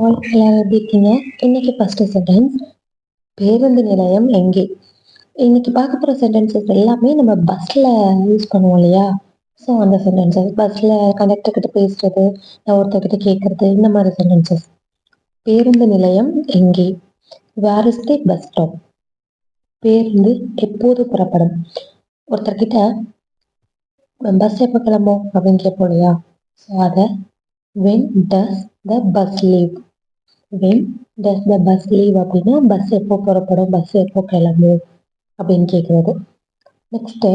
All எல்லாரும் எப்படி இருக்கீங்க? இன்னைக்கு ஃபர்ஸ்ட் சென்டென்ஸ், பேருந்து நிலையம் எங்கே? இன்னைக்கு பார்க்க போற சென்டென்சஸ் எல்லாமே நம்ம பஸ்ல யூஸ் பண்ணுவோம் இல்லையா? ஸோ அந்த சென்டென்சஸ் பஸ்ல கண்டக்டர் கிட்ட பேசுறது, நான் ஒருத்தர்கிட்ட கேட்கறது, இந்த மாதிரி சென்டென்சஸ். பேருந்து நிலையம் எங்கே? Where is the bus stop? பேருந்து எப்போது புறப்படும்? ஒருத்தர்கிட்ட பஸ் எப்போ கிளம்பும் அப்படின்னு கேட்போம் இல்லையா? ஸோ அதை when does the bus leave? when does the bus leave அப்படின்னா பஸ் எப்போ புறப்படும், பஸ் எப்போ கிளம்பும் அப்படின்னு கேட்குறது. நெக்ஸ்ட்டு,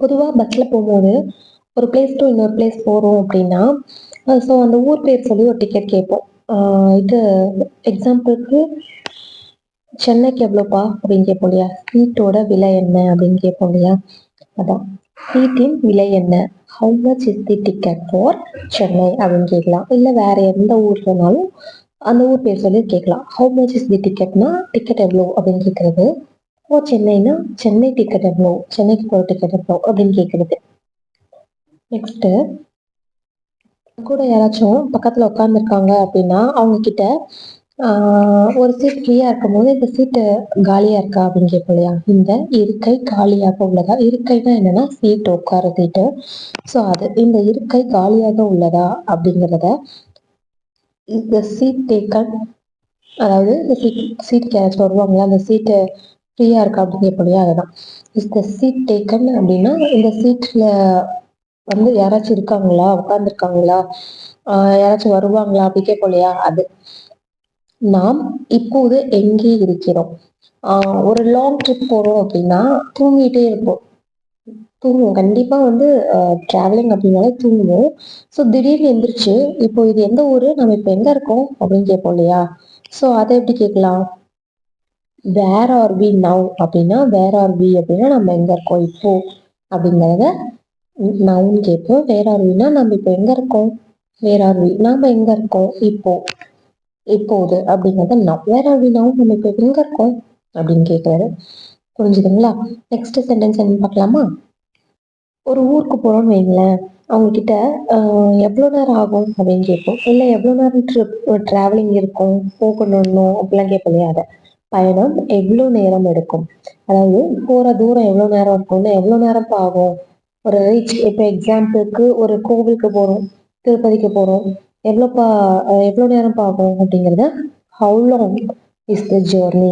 பொதுவாக பஸ்ஸில் போகும்போது ஒரு பிளேஸ் டு இன்னொரு பிளேஸ் போகிறோம் அப்படின்னா ஸோ அந்த ஊர் பேர் சொல்லி ஒரு டிக்கெட் கேட்போம். இது எக்ஸாம்பிளுக்கு சென்னைக்கு எவ்வளோப்பா அப்படின்னு கேட்போம் இல்லையா? சீட்டோட விலை என்ன அப்படின்னு கேட்போம் இல்லையா? அதான் சீட்டின் விலை என்ன, how much is the ticket for Chennai அப்படின்னு கேட்கலாம். இல்லை வேற எந்த ஊர்லனாலும் அந்த ஊர் பேர் சொல்லி கேட்கலாம். ஹவு மச் இஸ் தி டிக்கெட்னா டிக்கெட் எவ்வளோ அப்படின்னு கேட்கறது. ஓ சென்னைனா சென்னை டிக்கெட் எவ்வளோ, சென்னைக்கு போகிற டிக்கெட் எவ்வளோ அப்படின்னு கேட்கறது. நெக்ஸ்ட்டு, கூட யாராச்சும் பக்கத்தில் உட்காந்துருக்காங்க அப்படின்னா அவங்க கிட்ட ஒரு சீட் ஃப்ரீயாக இருக்கும்போது இந்த சீட்டு காலியாக இருக்கா அப்படின்னு கேட்போம் இல்லையா? இந்த இருக்கை காலியாக உள்ளதா, இருக்கைனா என்னன்னா சீட்டு, உட்கார சீட்டு. ஸோ அது இந்த இருக்கை காலியாக உள்ளதா அப்படிங்கிறத இந்த சீட் டேக்கன், அதாவது இந்த சீட்டுக்கு யாராச்சும் வருவாங்களா, அந்த சீட்டு ஃப்ரீயாக இருக்கா அப்படின்னு கேட்போம் இல்லையா? அதுதான் இஸ் த சீட் டேக்கன் அப்படின்னா இந்த சீட்டில் வந்து யாராச்சும் இருக்காங்களா, உட்காந்துருக்காங்களா, யாராச்சும் வருவாங்களா அப்படி கேட்போம் இல்லையா? அது. நாம் இப்போது எங்கே இருக்கிறோம்? ஒரு லாங் ட்ரிப் போகிறோம் அப்படின்னா தூங்கிட்டே இருப்போம், தூங்குவோம் கண்டிப்பாக வந்து ட்ராவலிங் அப்படின்னாலே தூங்குவோம். ஸோ திடீர்னு எந்திரிச்சு இப்போ இது எந்த ஊர், நம்ம இப்போ எங்கே இருக்கோம் அப்படின்னு கேட்போம் இல்லையா? ஸோ அதை எப்படி கேட்கலாம்? வேர் ஆர் வி நவ் அப்படின்னா வேர் ஆர் வி அப்படின்னா நம்ம எங்கே இருக்கோம் இப்போ அப்படிங்கிறத நவுன்னு கேட்போம். வேர் ஆர் வினா நம்ம இப்போ எங்கே இருக்கோம், வேர் ஆர் வி நாம் எங்கே இருக்கோம் இப்போ, இப்போது அப்படிங்கிறத now. Where are we now நம்ம இப்போ எங்கே இருக்கோம் அப்படின்னு கேட்குறாரு. புரிஞ்சுதுங்களா? நெக்ஸ்ட் சென்டென்ஸ் என்ன பார்க்கலாமா? ஒரு ஊருக்கு போகிறோம்னு வைங்களேன், அவங்கக்கிட்ட எவ்வளோ நேரம் ஆகும் அப்படின்னு கேட்போம். இல்லை எவ்வளோ நேரம் ட்ராவலிங் இருக்கும், போகணும் அப்படிலாம் கேட்போம் இல்லையா? அதை பயணம் எவ்வளோ நேரம் எடுக்கும், அதாவது போகிற தூரம் எவ்வளோ நேரம் இருக்கும்னு எவ்வளோ நேரம் ஆகும் ஒரு ரீச். இப்போ எக்ஸாம்பிளுக்கு ஒரு கோவிலுக்கு போகிறோம், திருப்பதிக்கு போகிறோம், எவ்வளோ நேரம் ஆகும் அப்படிங்கிறத how long is the journey.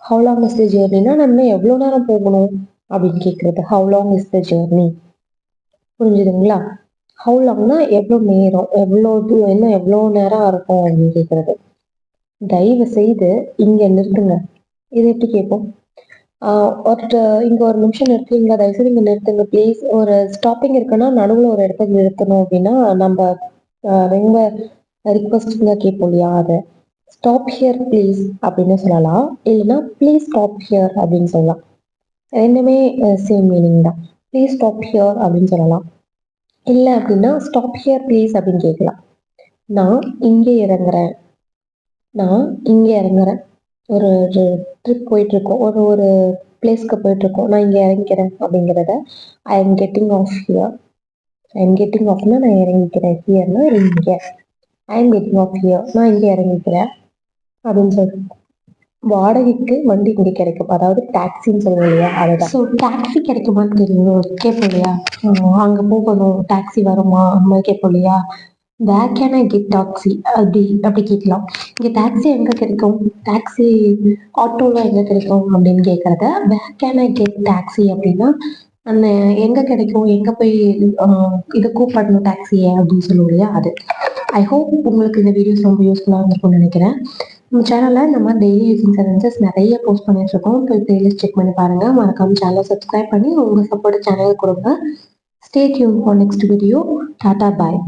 How long is the ஜேர்னினா நம்ம எவ்வளோ நேரம் போகணும் அப்படின்னு கேட்குறது. How long is the journey. புரிஞ்சுதுங்களா? ஹவு லாங்னா எவ்வளோ நேரம், இன்னும் எவ்வளோ நேரம் இருக்கும் அப்படின்னு கேட்குறது. தயவு செய்து இங்கே நிறுத்துங்க, இது எப்படி கேட்போம்? இங்கே ஒரு நிமிஷம் நிறுத்துவீங்களா, தயவுசெய்து இங்கே நிறுத்துங்க ப்ளீஸ். ஒரு ஸ்டாப்பிங் இருக்குன்னா நடுவில் ஒரு இடத்துக்கு நிறுத்தணும் அப்படின்னா நம்ம ரொம்ப ரிக்வஸ்டிங்காக கேட்போம் இல்லையா? அதை ஸ்டாப் ஹியர் ப்ளீஸ் அப்படின்னு சொல்லலாம், இல்லைன்னா ப்ளீஸ் ஸ்டாப் ஹியர் அப்படின்னு சொல்லலாம். ரெண்டுமே சேம் மீனிங் தான். ப்ளீஸ் ஸ்டாப் ஹியர் அப்படின்னு சொல்லலாம். இல்லை அப்படின்னா ஸ்டாப் ஹியர் ப்ளீஸ் அப்படின்னு கேட்கலாம். நான் இங்கே இறங்குறேன், நான் இங்கே இறங்குறேன். ஒரு ட்ரிப் போயிட்டுருக்கோம், ஒரு பிளேஸ்க்கு போயிட்டுருக்கோம், நான் இங்கே இறங்கிக்கிறேன் அப்படிங்கிறத I am getting off here. I am getting ஆஃப்னா நான் இறங்கிக்கிறேன், ஹியர்னா இங்கே. I am getting off here, நான் இங்கே இறங்கிக்கிறேன் அப்படின்னு சொல்லிட்டு. வாடகைக்கு வண்டி இங்கே கிடைக்கும், அதாவது டாக்ஸின்னு சொல்லுவோம் இல்லையா? அதுதான். ஸோ டாக்ஸி கிடைக்குமான்னு தெரியும் கேட்போம் இல்லையா? அங்கே போகணும், டாக்ஸி வருமா அந்த மாதிரி கேட்போம் இல்லையா? Where can I get taxi அப்படி கேட்கலாம். இங்கே டாக்ஸி எங்கே கிடைக்கும், டாக்ஸி ஆட்டோலாம் எங்கே கிடைக்கும் அப்படின்னு கேட்குறத where can I get taxi அப்படின்னா அந்த எங்கே கிடைக்கும், எங்கே போய் இதை கூப்பிடணும் டாக்ஸியை அப்படின்னு சொல்லுவோம் இல்லையா? அது. ஐ ஹோப் உங்களுக்கு இந்த வீடியோஸ் ரொம்ப யூஸ்ஃபுல்லாக இருந்திருக்கும்னு நினைக்கிறேன். நம்ம சேனலில் நம்ம டெய்லி யூசிங் சென்டென்சஸ் நிறைய போஸ்ட் பண்ணிட்டுருக்கோம், போய் பிளேலிஸ்ட் செக் பண்ணி பாருங்கள். மறக்காமல் சேனலை சப்ஸ்கிரைப் பண்ணி உங்கள் சப்போர்ட் சேனல் கொடுங்க. Stay tune for next video. Tata bye.